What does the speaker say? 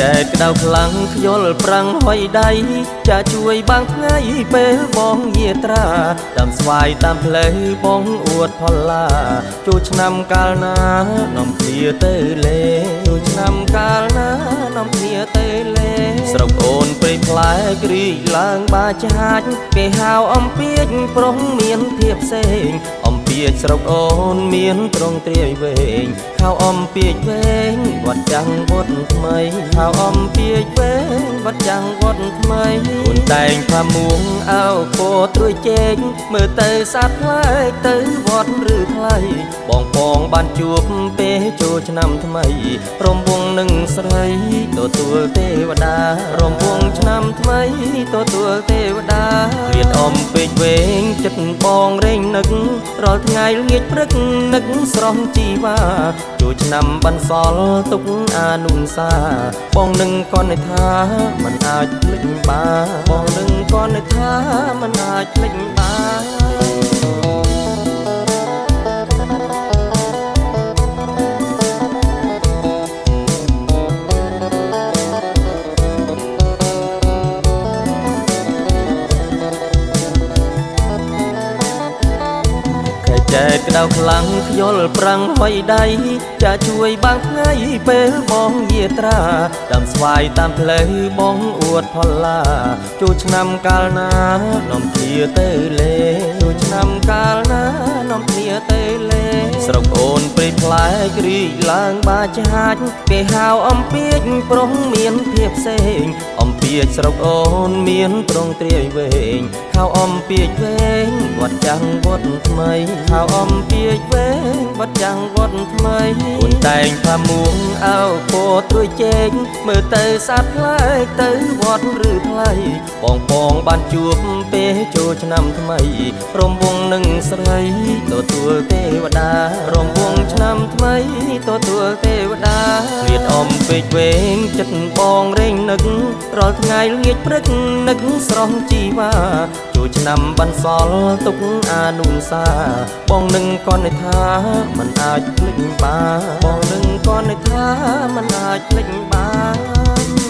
ចែកក្តៅខ្លាំងខ្យល់ប្រាំងហុយដៃចាជួយបាំងថ្ងៃពេលបងយាត្រាតាមស្វាយតាមផ្លូវបងអួតផល្លាចូលឆ្នាំកាលណានាំគ្នាទៅលេចូលឆ្នាំកាលណានាំគ្នាទៅលេស្រុកអូនព្រៃផ្លែក្រីកឡើងបាចាច់គេហៅអំពាជប្រុងមានភាពផ្សេងអំពាជស្រុកអូនមានត្រង់ត្រាយវែងហៅអំពាជវែងវត្តចាំងវត្តថ្មីហៅអំពាជវែងវត្តចាំងវត្តថ្មីអូនតែងផាមួងអោពោត្រួយជែកមើលទៅសត្វផ្លែកទៅវត្តឬថ្លៃបងពងបានជួបពេលចូលឆ្នាំថ្មីរំវងនឹងស្រីទទួលទេវតារំវងឆ្នាំថ្មីទទួលទេវតារៀនអំពេកវែងចិត្តបងរែងនឹករាល់ថ្ងៃល្ងាចព្រឹកនឹកស្រស់ជីវ៉ាចូលឆ្នាំបន្សល់ទុកអានុសាបងនឹងកនថាមិនអាចភ្លេចបានបងនឹងកនថាមិនអាចភ្លេចបានចែកក្តៅខ្លាំងខ្យល់ប្រាំងហុយដៃចាជួយបាំងថ្ងៃពេលបងយាត្រាតាមស្វាយតាមផ្លូវបងអួតផល្លាចូលឆ្នាំកាលណានាំគ្នាទៅលេចូលឆ្នាំកាលណានាំគ្នាទៅលេស្រុកអូនព្រៃផ្លែក្រីកឡើងបាចាច់គេហៅអំពាជប្រុងមានភាពផ្សេងអំពាជស្រុកអូនមានត្រង់ត្រាយវែងហៅអំពាជវែងវត្តចាំងវត្តថ្មីហៅអំពាជវែងវត្តចាំងវត្តថ្មីអូនតែងផាមួងអោពោត្រួយជែកមើលទៅសត្វផ្លែកទៅវត្តឬថ្លៃបងពងបានជួបពេលចូលឆ្នាំថ្មីរំវងនឹងស្រីទទួលទេវតារំវងឆ្នាំថ្មីទទួលទេវតារៀនអំពេកវែងចិត្តបងរែងនឹករាល់ថ្ងៃល្ងាចព្រឹកនឹកស្រស់ជីវ៉ាចូលឆ្នាំបន្សល់ទុកអានុសាបងនឹងកនថាមិនអាចភ្លេចបានបងនឹងកនថាមិនអាចភ្លេចបាន